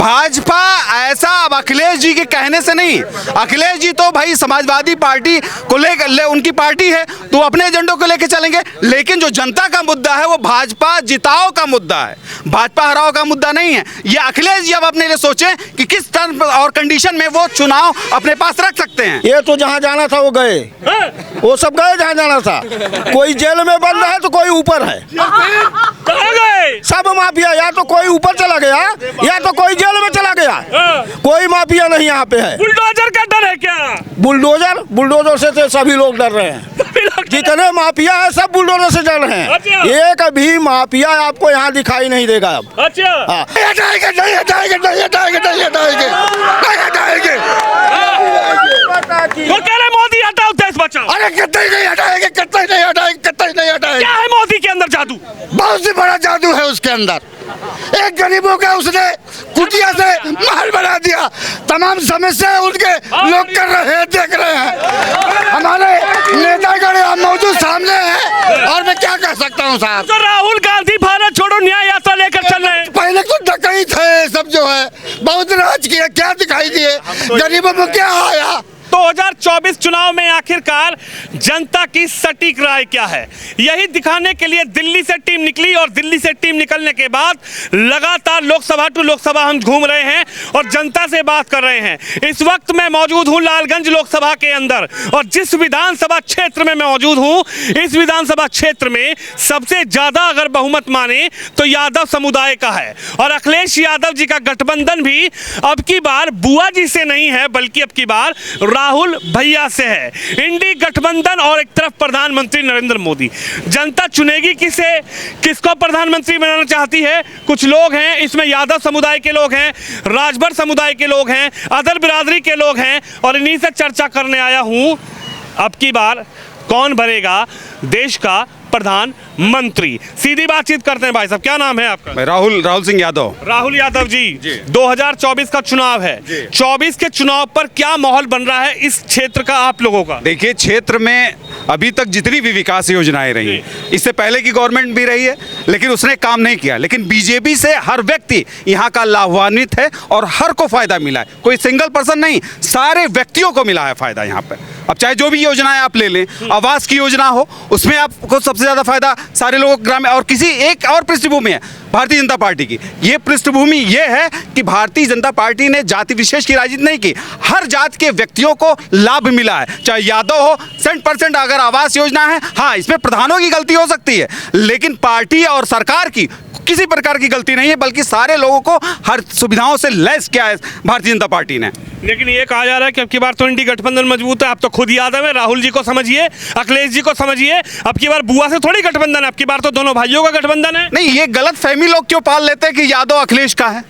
भाजपा ऐसा अब अखिलेश जी के कहने से नहीं, अखिलेश जी तो भाई समाजवादी पार्टी को लेकर उनकी पार्टी है तो अपने एजेंडों को लेकर चलेंगे, लेकिन जो जनता का मुद्दा है वो भाजपा जिताओ का मुद्दा है, भाजपा हराओ का मुद्दा नहीं है। ये अखिलेश जी अब अपने लिए सोचें कि किस टर्म और कंडीशन में वो चुनाव अपने पास रख सकते हैं। ये तो जहाँ जाना था वो गए, वो सब गए जहाँ जाना था। कोई जेल में बंद है तो कोई ऊपर है, सब माफिया, या तो कोई ऊपर चला गया या तो कोई जेल में चला गया, कोई माफिया नहीं यहाँ पे है। बुलडोजर का डर है क्या? बुलडोजर से तो सभी लोग डर रहे हैं, जितने माफिया है सब बुलडोजर से डर रहे हैं। एक भी माफिया आपको यहाँ दिखाई नहीं देगा अब। अच्छा, हटाएंगे नहीं हटाएंगे नहीं हटाएंगे नहीं हटाएंगे नहीं हटाएंगे। वो कह रहे मोदी हटाओ देश बचाओ। अरे कतई नहीं हटाएंगे, कतई नहीं हटाएंगे, कतई नहीं हटाएंगे। क्या है मोदी के अंदर जादू? बहुत ही बड़ा जादू है उसके अंदर। एक गरीबों का उसने कुटिया से महल बना दिया, तमाम समस्या उनके लोग कर रहे हैं, देख रहे हैं। हमारे नेतागण यहाँ मौजूद सामने हैं और मैं क्या कह सकता हूँ साहब। तो राहुल गांधी भारत छोड़ो न्याय यात्रा लेकर चल रहे हैं। पहले तो डकैत थे सब, जो है बहुत राज किया, क्या दिखाई दिए, गरीबों को क्या आया। 2024 चुनाव में आखिरकार जनता की सटीक राय क्या है, यही दिखाने के लिए दिल्ली से टीम निकली और दिल्ली से टीम निकलने के बाद लगातार लोकसभा टू लोकसभा हम घूम रहे हैं और जनता से बात कर रहे हैं। इस वक्त मैं मौजूद हूं लालगंज लोकसभा के अंदर और जिस विधानसभा क्षेत्र में मैं मौजूद हूं, इस विधानसभा क्षेत्र में सबसे ज्यादा अगर बहुमत माने तो यादव समुदाय का है और अखिलेश यादव जी का गठबंधन भी अब की बार बुआ जी से नहीं है बल्कि अब की बार राहुल भैया से है। इंडी गठबंधन और एक तरफ प्रधानमंत्री नरेंद्र मोदी। जनता चुनेगी किसे, किसको प्रधानमंत्री बनाना चाहती है। कुछ लोग हैं इसमें यादव समुदाय के लोग हैं, राजभर समुदाय के लोग हैं, अदर बिरादरी के लोग हैं और इन्हीं से चर्चा करने आया हूं अब की बार कौन बनेगा देश का प्रधानमंत्री। सीधी बातचीत करते हैं। भाई साहब क्या नाम है आपका? राहुल सिंह यादव। राहुल यादव जी 2024 का चुनाव है, 24 के चुनाव पर क्या माहौल बन रहा है इस क्षेत्र का आप लोगों का? देखिए, क्षेत्र में अभी तक जितनी भी विकास योजनाएं रही, इससे पहले की गवर्नमेंट भी रही है लेकिन उसने काम नहीं किया, लेकिन बीजेपी से हर व्यक्ति यहाँ का लाभान्वित है और हर को फायदा मिला है। कोई सिंगल पर्सन नहीं, सारे व्यक्तियों को मिला है फायदा यहाँ पर। अब चाहे जो भी योजनाएं आप ले लें, आवास की योजना हो उसमें आपको सबसे ज्यादा फायदा सारे लोगों ग्रामीण, और किसी एक और पृष्ठभूमि है भारतीय जनता पार्टी की। ये पृष्ठभूमि ये है कि भारतीय जनता पार्टी ने जाति विशेष की राजनीति नहीं की, हर जात के व्यक्तियों को लाभ मिला है, चाहे यादव हो। 100% अगर आवास योजना है, हाँ इसमें प्रधानों की गलती हो सकती है लेकिन पार्टी और सरकार की किसी प्रकार की गलती नहीं है, बल्कि सारे लोगों को हर सुविधाओं से लैस किया है भारतीय जनता पार्टी ने। लेकिन ये कहा जा रहा है कि अब की बार तो इंडी गठबंधन मजबूत है। आप तो खुद यादव है, राहुल जी को समझिए, अखिलेश जी को समझिए, अब की बार बुआ से थोड़ी गठबंधन है, अब की बार तो दोनों भाइयों का गठबंधन है। नहीं, ये गलत फहमी लोग क्यों पाल लेते हैं कि यादव अखिलेश का है,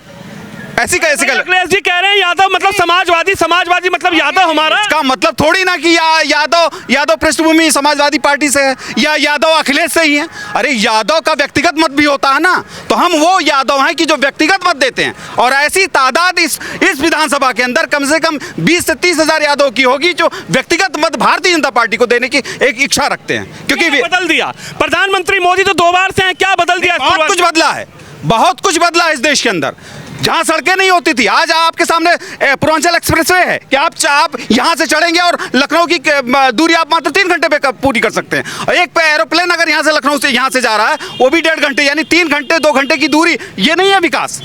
ऐसी कैसे गलत। अखिलेश जी कह रहे हैं यादव मतलब समाजवादी, समाजवादी मतलब यादव हमारा। इसका मतलब थोड़ी ना कि यादव पृष्ठभूमि समाजवादी पार्टी से है या यादव अखिलेश से ही है। अरे यादव का व्यक्तिगत मत भी होता है ना, तो हम वो यादव हैं कि जो व्यक्तिगत मत देते हैं और ऐसी तादाद इस विधानसभा के अंदर कम से कम 20 से 30 हजार यादव की होगी जो व्यक्तिगत मत भारतीय जनता पार्टी को देने की एक इच्छा रखते हैं। क्योंकि बदल दिया प्रधानमंत्री मोदी तो 2 बार से हैं, क्या बदल दिया? बहुत कुछ बदला है, बहुत कुछ बदला है इस देश के अंदर। जहां सड़कें नहीं होती थी, आज आपके सामने पूर्वांचल एक्सप्रेसवे है कि आप यहां से चढ़ेंगे और लखनऊ की दूरी आप मात्र 3 घंटे पे पूरी कर सकते हैं। और एक एरोप्लेन अगर यहां से लखनऊ से यहां से जा रहा है वो भी 1.5 घंटे, यानी 3 घंटे 2 घंटे की दूरी। ये नहीं है विकास,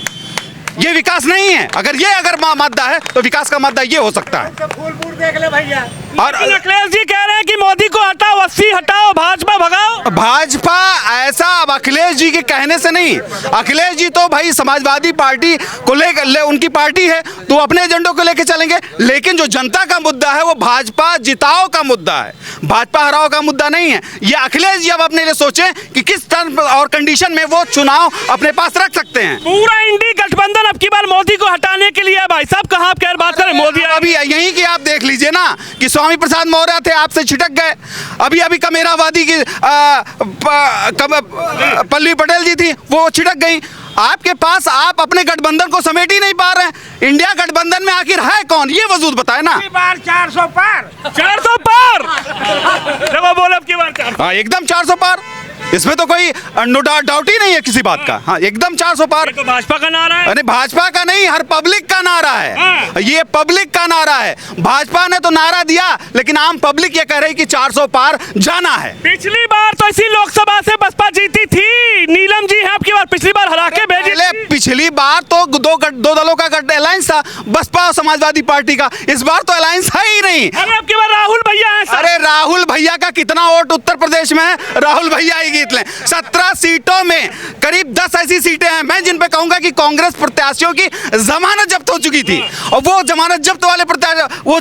ये विकास नहीं है। अगर मादा है तो विकास का मादा ये हो सकता है। फूलपुर देख ले भैया। और अखिलेश जी कह रहे हैं कि मोदी को हटाओ, 80 हटाओ, भाजपा भगाओ। भाजपा ऐसा अब अखिलेश जी के कहने से नहीं, अखिलेश जी तो भाई समाजवादी पार्टी को लेकर उनकी पार्टी है तो अपने एजेंडों को लेकर चलेंगे, लेकिन जो जनता का मुद्दा है वो भाजपा जिताओ का मुद्दा है, भाजपा हराओ का मुद्दा नहीं है। ये अखिलेश जी अब अपने लिए सोचें कि किस टर्म और कंडीशन में वो चुनाव अपने पास रख सकते हैं। पूरा इंडी गठबंधन अब की बार मोदी को हटाने के लिए। भाई साहब कहाँ आप कह बात करें, मोदी अभी यहीं की आप देख लीजिए ना कि स्वामी प्रसाद मौर्य थे, आपसे छिटक गए। अभी कमेरावादी की पल्लवी पटेल जी थी, वो छिटक गई। आपके पास आप अपने गठबंधन को समेट ही नहीं पा रहे हैं। इंडिया गठबंधन में आखिर है कौन, ये वजूद बताए ना। बार 400 पार, 400 पार। देखो बोले अब की बार 400। हाँ एकदम 400 पार। इसमें तो कोई नो डाउट ही नहीं है किसी बात का। हाँ, एकदम 400 पार। ये तो भाजपा का नारा है। अरे भाजपा का नहीं, हर पब्लिक का नारा है। ये पब्लिक का नारा है। भाजपा ने तो नारा दिया, लेकिन आम पब्लिक ये कह रही कि 400 पार जाना है। पिछली बार तो इसी लोकसभा से बसपा जीती थी। नीलम जी हैं आपकी बार, पिछली बार हरा के भेजी थी। पिछली बार तो दो दलों का अलायंस था, बसपा और समाजवादी पार्टी का। इस बार तो अलायंस है ही नहीं। अरे आपकी बार राहुल भैया हैं सर। अरे राहुल भैया का कितना वोट उत्तर प्रदेश में है, राहुल भैया ही जीत लें। 17 सीटों में करीब 10 ऐसी सीटें हैं मैं जिन पे कहूंगा कि कांग्रेस प्रत्याशियों की जमानत जब्त हो चुकी थी, और वो जमानत जब्त वाले प्रत्याशी वो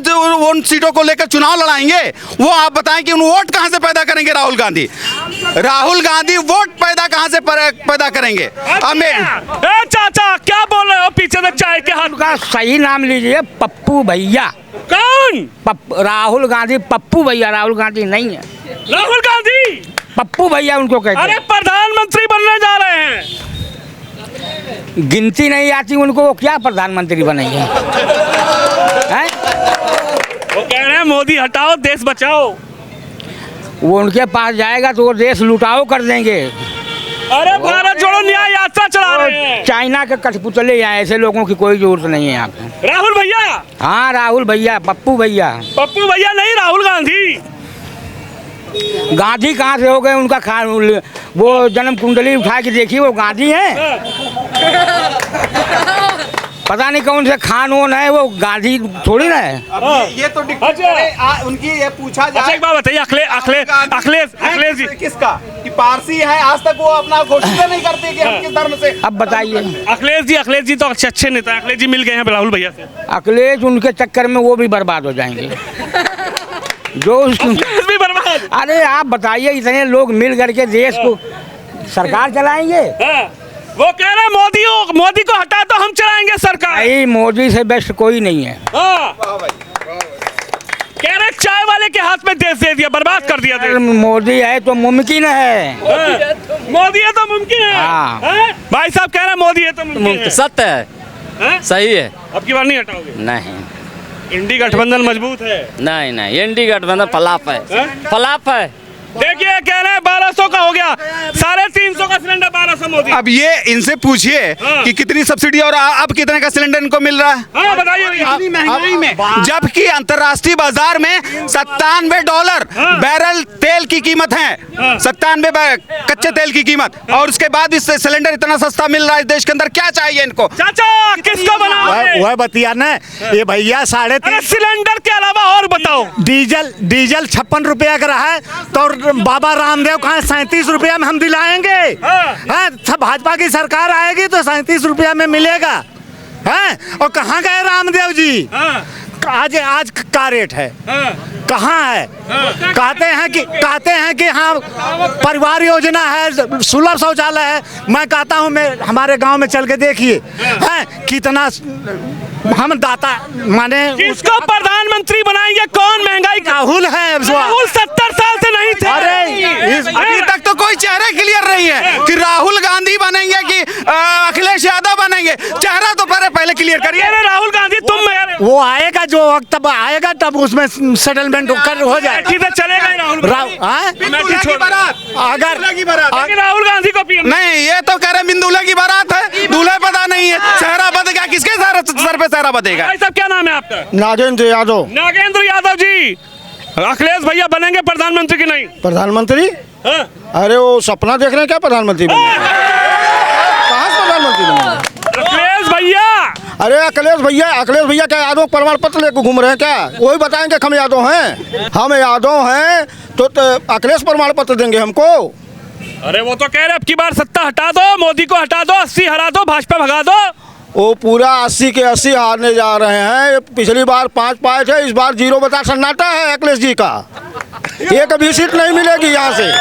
उन सीटों को लेकर चुनाव लड़ाएंगे। वो आप बताएं कि उन वोट कहां से पैदा करेंगे राहुल गांधी? राहुल गांधी वोट पैदा कहां से पैदा करेंगे? चाचा क्या बोल रहे हो पीछे से चाय के हाथ का सही नाम लीजिए, पप्पू भैया। कौन? राहुल गांधी पप्पू भैया, राहुल गांधी नहीं है। राहुल गांधी पप्पू भैया उनको कहते अरे हैं। प्रधानमंत्री बनने जा रहे हैं। गिनती नहीं आती उनको, वो क्या प्रधानमंत्री बनेंगे? हैं? वो कह रहे हैं मोदी हटाओ देश बचाओ। वो उनके पास जाएगा तो वो देश लुटाओ कर देंगे। अरे भारत जोड़ो न्याय यात्रा चला रहे हैं। चाइना के कठपुतले यहाँ, ऐसे लोगों की कोई जरूरत नहीं है यहाँ पे। राहुल भैया? हाँ राहुल भैया, पप्पू भैया। पप्पू भैया नहीं, राहुल गांधी। गांधी कहाँ से हो गए? उनका वो जन्म कुंडली उठा के देखिए, वो गांधी है। पता नहीं कौन से खान ओन है, वो गांधी थोड़ी ना है। ये तो उनकी ये पूछा जाए। अच्छा एक बात बताइए, अखिलेश जी किसका कि पारसी है, आज तक वो अपना घोषित नहीं करते कि हम किस धर्म से। अब बताइए। अखिलेश जी तो अच्छे नेता हैं। अखिलेश जी मिल गए हैं राहुल भैया से। अखिलेश उनके चक्कर में वो भी बर्बाद हो जाएंगे जो अखिलेश भी बर्बाद। अरे आप बताइए, इतने लोग मिल करके देश को सरकार चलाएंगे? वो कह रहे हैं मोदी को हटा तो हम चलाएंगे सरकार। भाई मोदी से बेस्ट कोई नहीं है। कह रहे चाय वाले के हाथ में देश दे दिया, बर्बाद कर दिया देश। मोदी है तो मुमकिन है। मोदी है तो मुमकिन है। हाँ। भाई साहब कह रहे हैं मोदी है तो मुमकिन है। सत्य है, सही है। अब की बार नहीं हटाओगे? नहीं इंडी गठबंधन मजबूत है। नहीं एनडी गठबंधन फलाप है, फलाप है। देखिए कह रहे हैं 1200 का हो गया, 350 का सिलेंडर 1200 मोदी। अब ये इनसे पूछिए कि कितनी सब्सिडी और अब कितने का सिलेंडर इनको मिल रहा है? हाँ बताइए। इतनी महंगाई में, जबकि अंतर्राष्ट्रीय बाजार में $97 बैरल तेल की कीमत है। 97 कच्चे तेल की कीमत, और उसके बाद इस सिलेंडर इतना सस्ता मिल रहा है देश के अंदर। क्या चाहिए इनको? चाचा किसको बनाओगे? वह बतिया न ये भैया 3.5 सिलेंडर के अलावा और बताओ। डीजल 56 रुपया का रहा है, तो बाबा रामदेव कहा 37 रुपया में हम दिलाएंगे। हाँ, सब भाजपा की सरकार आएगी तो 37 रुपया में मिलेगा। हैं? और कहाँ गए रामदेव जी? आज का रेट है? कहाँ है? कहते हैं कि हाँ परिवार योजना है, सुलभ शौचालय है। मैं कहता हूँ, मैं हमारे गांव में चल के देखिए कितना हम दाता माने। किसको प्रधानमंत्री बनाएंगे? कौन महंगाई? राहुल है। राहुल 70 साल से नहीं थे। अभी तक तो कोई चेहरा क्लियर नहीं है कि राहुल गांधी बनेंगे कि अखिलेश यादव बनेंगे। चेहरा तो पहले क्लियर करिए। राहुल गांधी तुम वो आएगा जो वक्त तब आएगा, तब उसमें सेटलमेंट हो जाए। चलेगा ही अगर राहुल गांधी को नहीं, ये तो कह रहे बिंदुला की बारात है, दूल्हे पता नहीं है। चेहरा बदेगा, किसके सर पे चेहरा बदेगा? भाई साहब क्या नाम है आपका? नागेंद्र यादव। नागेंद्र यादव जी, अखिलेश भैया बनेंगे प्रधानमंत्री की नहीं? प्रधानमंत्री? अरे वो सपना देख रहे हैं क्या प्रधानमंत्री बनने? कहाँ से प्रधानमंत्री बनेंगे? अखिलेश भैया। अरे अखिलेश भैया क्या यादव प्रमाण पत्र लेकर घूम रहे हैं क्या? वही बताएंगे हम यादव हैं, हम यादव हैं तो अखिलेश प्रमाण पत्र देंगे हमको। अरे वो तो कह रहे अब की बार सत्ता हटा दो, मोदी को हटा दो, 80 हरा दो, भाजपा भगा दो। वो पूरा 80 के 80 हारने जा रहे हैं। पिछली बार 5 पाए थे, इस बार 0 बता सन्नाटा है अखिलेश जी का। एक भी सीट नहीं मिलेगी यहाँ से।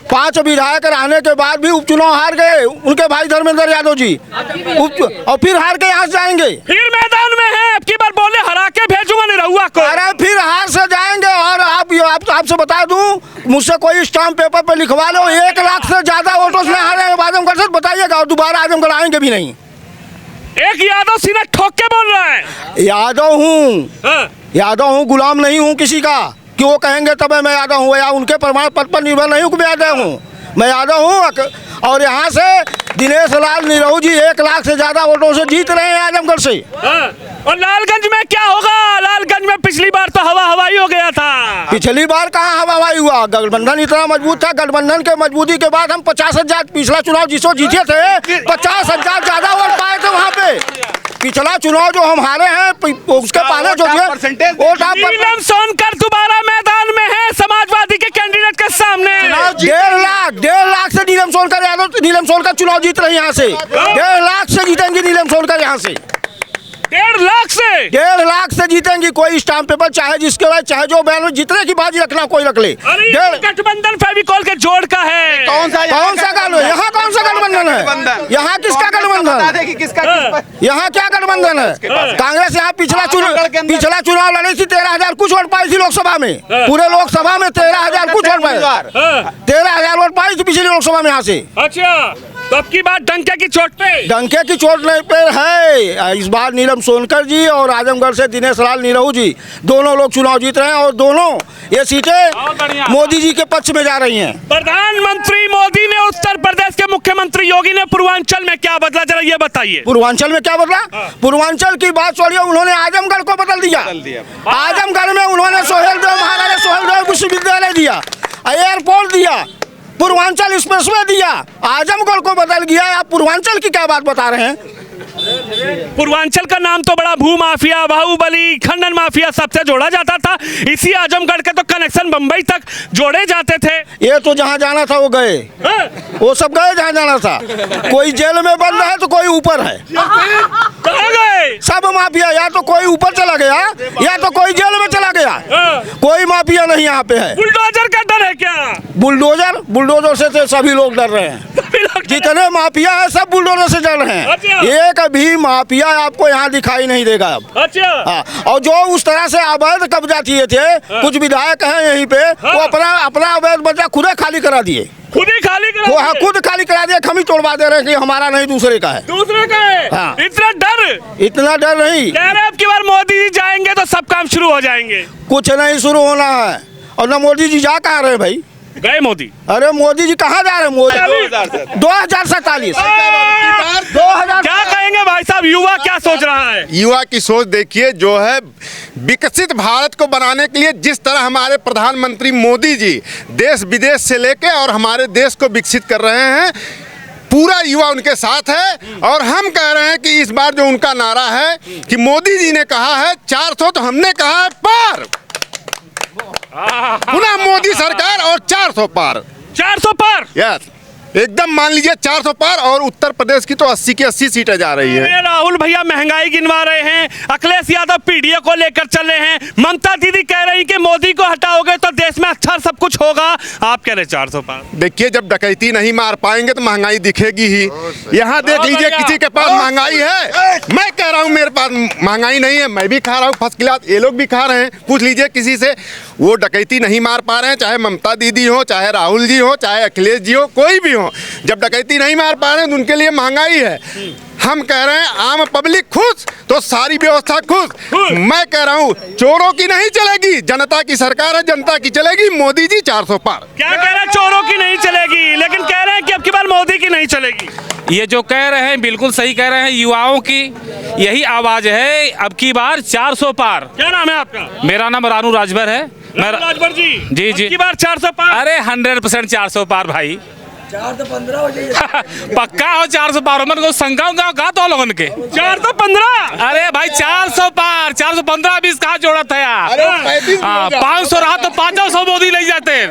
5 विधायक रहने के बाद भी उपचुनाव हार गए उनके भाई धर्मेंद्र यादव जी, और फिर हार के यहाँ जाएंगे। फिर मैदान में है, अब की बार बोले हरा के भेजूंगा निरहुआ को। अरे फिर हार से जाएंगे। और आपसे बता दूं, मुझसे कोई स्टाम्प पेपर पे लिखवा लो, 1 लाख से ज्यादा वोटों से हारे आजमगढ़ से, बताइएगा। और दोबारा आजमगढ़ आएंगे भी नहीं। एक यादव सीना ठोक के बोल रहा है। यादव हूँ, गुलाम नहीं हूँ किसी का, कि वो कहेंगे तब मैं यादव हूँ, या उनके प्रमाण पत्र पर निर्भर नहीं हूँ कि मैं यादव हूँ। मैं यादव हूँ और यहाँ से दिनेश लाल निरहू जी 1 लाख से ज़्यादा वोटों से जीत रहे हैं आजमगढ़ से। और लालगंज में क्या होगा? लालगंज में पिछली बार तो हवा हवाई हो गया था। पिछली बार कहाँ हवा हवाई हुआ? गठबंधन इतना मजबूत था, गठबंधन के मजबूती के बाद हम 50,000 पिछला चुनाव जिसको जीते थे 50,000 ज़्यादा वोट पाए थे वहाँ पे। पिछला चुनाव जो हम हारे हैं उसके पहले जो नीलम सोनकर दोबारा मैदान में है समाजवादी के कैंडिडेट के सामने। 1.5 लाख से नीलम सोनकर चुनाव जीत रही यहाँ से। 1.5 लाख से जीतेंगी नीलम सोनकर यहाँ से। 1.5 लाख से 1.5 लाख से जीतेंगी। कोई स्टाम्प पेपर चाहे जिसके बाद चाहे जो बैन जितने की बाजी रखना कोई रख ले। गठबंधन फेविकॉल के जोड़ का है। कौन सा यहाँ कौन सा गठबंधन है? यहाँ किसका गठबंधन? यहाँ क्या गठबंधन है? कांग्रेस यहाँ पिछला चुनाव लड़ी थी 13,000 कुछ वोट पाई थी लोकसभा में। पूरे लोकसभा में 13,000 कुछ वोट पाए। 13,000 वोट पाई थी पिछली लोकसभा में यहाँ से। अच्छा, तो अब की बात डंके की चोट पे? डंके की चोट नहीं पे है। इस बार नीलम सोनकर जी और आजमगढ़ से दिनेश लाल निरहू जी दोनों लोग चुनाव जीत रहे हैं और दोनों ये सीटें मोदी जी के पक्ष में जा रही हैं। प्रधानमंत्री मोदी ने उत्तर प्रदेश के मुख्यमंत्री योगी ने पूर्वांचल में क्या बदला, जरा ये बताइए। पूर्वांचल में क्या बदला? पूर्वांचल की बात छोड़िए, उन्होंने आजमगढ़ को बदल दिया। आजमगढ़ में उन्होंने महाराजा सोहेलदेव विश्वविद्यालय दिया, एयरपोर्ट दिया, पूर्वांचल एक्सप्रेसवे दिया, आजमगढ़ को बदल गया। आप पूर्वांचल की क्या बात बता रहे हैं? पूर्वांचल का नाम तो बड़ा भू माफिया, बाहुबली, खंडन माफिया सबसे जोड़ा जाता था। इसी आजमगढ़ के तो कनेक्शन बंबई तक जोड़े जाते थे। ये तो जहाँ जाना था वो गए, वो सब गए जहाँ जाना था। कोई जेल में बंद है तो कोई ऊपर है। कहाँ गए? सब माफिया, या तो कोई ऊपर चला गया या तो कोई जेल में चला गया। कोई माफिया नहीं यहाँ पे है। बुलडोजर का डर है क्या? बुलडोजर से तो सभी लोग डर रहे हैं। जितने माफिया है सब बुलडोजर से डर रहे हैं। एक भी माफिया आपको यहाँ दिखाई नहीं देगा अब। अच्छा। और जो उस तरह से अवैध कब्जा किए थे, कुछ विधायक हैं यहीं पे, वो अपना अवैध कब्जा खुद खाली करा दिए। खुद खाली करा दिया। हम ही तोड़वा दे रहे हैं कि हमारा नहीं दूसरे का है। दूसरे का है। हाँ। इतना डर नहीं। कह रहे अब की बार मोदी जी जाएंगे तो सब काम शुरू हो जाएंगे। कुछ नहीं शुरू होना है। और न मोदी जी जा कहाँ रहे भाई? गए मोदी। अरे मोदी जी कहाँ जा रहे हैं? मोदी 2047 क्या कहेंगे भाई साहब? युवा क्या सोच रहा है? युवा की सोच देखिए जो है, विकसित भारत को बनाने के लिए जिस तरह हमारे प्रधानमंत्री मोदी जी देश विदेश से लेके और हमारे देश को विकसित कर रहे हैं, पूरा युवा उनके साथ है। और हम कह रहे हैं कि इस बार जो उनका नारा है कि मोदी जी ने कहा है 400 तो हमने कहा है पार। पुनः मोदी सरकार और 400 पार। 400 पार? यस, एकदम मान लीजिए 400 पार। और उत्तर प्रदेश की तो 80 की 80 सीटें जा रही है। राहुल भैया महंगाई गिनवा रहे हैं, अखिलेश यादव पीडीए को लेकर चले हैं, ममता दीदी कह रही कि मोदी को हटाओगे तो देश में अच्छा सब कुछ होगा। आप कह रहे 400 पार? देखिए, जब डकैती नहीं मार पाएंगे तो महंगाई दिखेगी ही। यहाँ देख लीजिए, किसी के पास महंगाई है, मैं कह रहा हूँ मेरे पास महंगाई नहीं है, मैं भी खा रहा हूँ फर्स्ट क्लास, ये लोग भी खा रहे हैं। पूछ लीजिए किसी से, वो डकैती नहीं मार पा रहे हैं, चाहे ममता दीदी हो, चाहे राहुल जी हो, चाहे अखिलेश जी हो, कोई भी हो। जब डकैती नहीं मार पा रहे हैं तो उनके लिए महंगाई है। हम कह रहे हैं आम पब्लिक खुश तो सारी व्यवस्था खुश। मैं कह रहा हूँ चोरों की नहीं चलेगी, जनता की सरकार है, जनता की चलेगी। मोदी जी 400 पार। क्या कह रहे हैं? चोरों की नहीं चलेगी, लेकिन कह रहे हैं कि अब की बार मोदी की नहीं चलेगी। ये जो कह रहे हैं बिल्कुल सही कह रहे हैं। युवाओं की यही आवाज है, अब की बार 400 पार। क्या नाम है आपका? मेरा नाम रानू राजभर है। राजभर जी जी जी। अब की बार 400 पार? अरे 100% 400 पार भाई। 4 तो 15 हो जाइए। पक्का हो 400 पार। मन को शंका कहा तो लोगन के 4 तो 15। अरे भाई 400 पार, 415 20 कहा जोड़ा था यार। 500 रहा तो 500 मोदी ले जाते।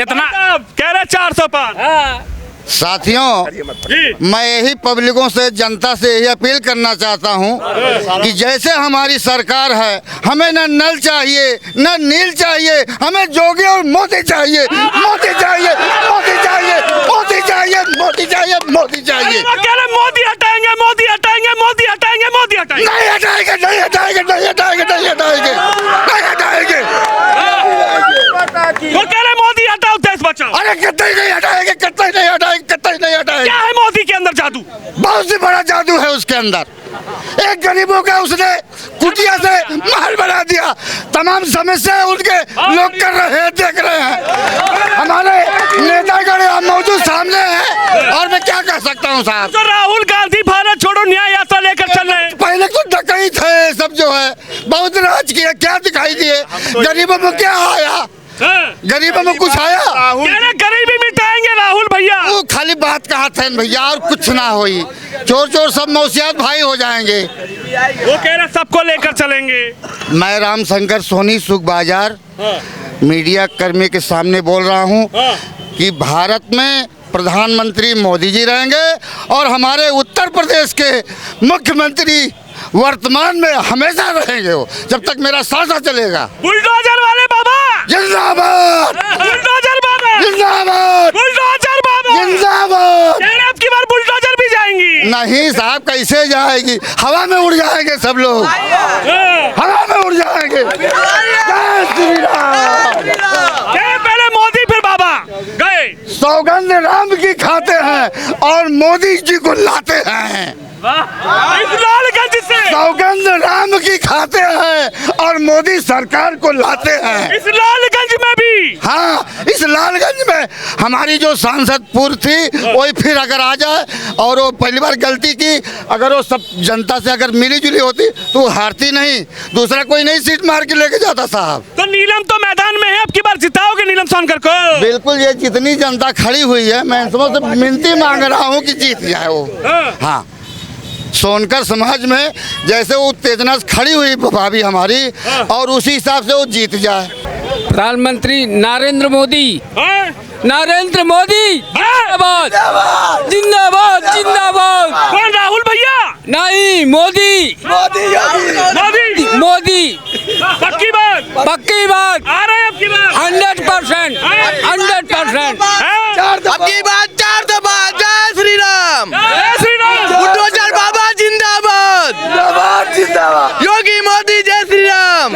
इतना कह रहे 400 पार। साथियों, मैं यही पब्लिकों से, जनता से यही अपील करना चाहता हूं कि जैसे हमारी सरकार है, हमें न नल चाहिए न नील चाहिए, हमें जोगी और मोदी चाहिए। मोदी चाहिए, मोदी चाहिए, मोदी चाहिए, मोदी चाहिए, मोदी चाहिए। मोदी हटाएंगे, मोदी हटाएंगे, मोदी हटाएंगे, मोदी हटाएंगे। नहीं हटाएंगे, नहीं हटाएंगे, नहीं हटाएंगे, नहीं हटाएंगे, नहीं हटाएंगे। वो कह रहे मोदी हटाओ देश बचाओ। अरे कतई नहीं हटाएंगे, कतई नहीं हटाएंगे, कतई नहीं हटाएंगे। क्या है मोदी के अंदर जादू? बहुत ही बड़ा जादू है उसके अंदर। एक गरीबों का उसने कुटिया से महल बना दिया। तमाम समस्याएं उनके लोग कर रहे हैं, देख रहे हैं। हमारे नेतागण यहाँ मौजूद सामने हैं और मैं क्या कह सकता हूँ साहब। तो राहुल गांधी भारत छोड़ो न्याय यात्रा लेकर चल रहे हैं। पहले तो डकैत थे सब जो है, बहुत राज किया, क्या दिखाई दिए? गरीबों में क्या आया? गरीबों में कुछ आया? गरीबी मिटाएंगे राहुल भैया। वो खाली बात कहा थे भैया, और कुछ ना होई। चोर चोर सब मौसियात भाई हो जाएंगे। वो कह रहे सबको लेकर चलेंगे। मैं रामशंकर सोनी सुख बाजार मीडिया कर्मी के सामने बोल रहा हूँ कि भारत में प्रधानमंत्री मोदी जी रहेंगे और हमारे उत्तर प्रदेश के मुख्यमंत्री वर्तमान में हमेशा रहेंगे वो, जब तक मेरा सांसा चलेगा। बुलडोजर वाले बाबा जिंदाबाद, बुलडोजर बाबा जिंदाबाद, बुलडोजर बाबा जिंदाबाद। अब की बार बुलडोजर भी जाएंगी। नहीं साहब, कैसे जाएगी? हवा में उड़ जाएंगे सब लोग, हवा में उड़ जाएंगे। जय श्री राम। पहले मोदी फिर बाबा गए। सौगंध राम की खाते हैं और मोदी जी को लाते हैं। इस लालगंज से सौगंध राम की खाते हैं और मोदी सरकार को लाते हैं। इस लालगंज में भी। हाँ, इस लालगंज में हमारी जो सांसद पूर्व थी वही फिर अगर आ जाए, और वो पहली बार गलती की, अगर वो सब जनता से अगर मिली जुली होती तो हारती नहीं, दूसरा कोई नहीं सीट मार के लेके जाता साहब। तो नीलम तो मैदान में है, अब की बार जिताओगे नीलम सोनकर को? बिल्कुल, ये जितनी जनता खड़ी हुई है मैं सबसे मिनती मांग रहा हूँ कि जीत जाए वो। हाँ, सोनकर समाज में जैसे वो उत्तेजना खड़ी हुई भाभी हमारी, और उसी हिसाब से वो जीत जाए। प्रधानमंत्री नरेंद्र मोदी, नरेंद्र मोदी जिंदाबाद जिंदाबाद जिंदाबाद। कौन? राहुल भैया? नहीं, मोदी मोदी मोदी। पक्की बात? पक्की बात। आ रहे हैं अब की बार 100%। 100%। अब की बात 4 दफा। जय श्री राम। जय श्री राम। बुलडोजर बाबा जिंदाबाद जिंदाबाद। योगी मोदी जय श्री राम।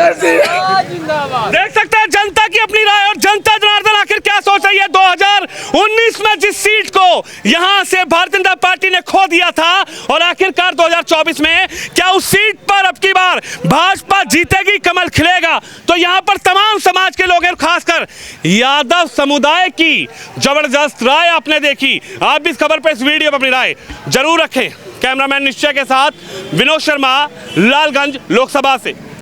देख सकते हैं जनता की अपनी राय, और जनता जनार्दन आखिर क्या सोच रही है। 2019 में जिस सीट को यहां से भारतीय जनता पार्टी ने खो दिया था, और आखिरकार 2024 में क्या उस सीट पर अब की बार भाजपा जीतेगी, कमल खिलेगा? तो यहां पर तमाम समाज के लोग हैं, खासकर यादव समुदाय की जबरदस्त राय आपने देखी। आप भी इस खबर पर, इस वीडियो पर अपनी राय जरूर रखें। कैमरामैन निश्चय के साथ विनोद शर्मा, लालगंज लोकसभा से।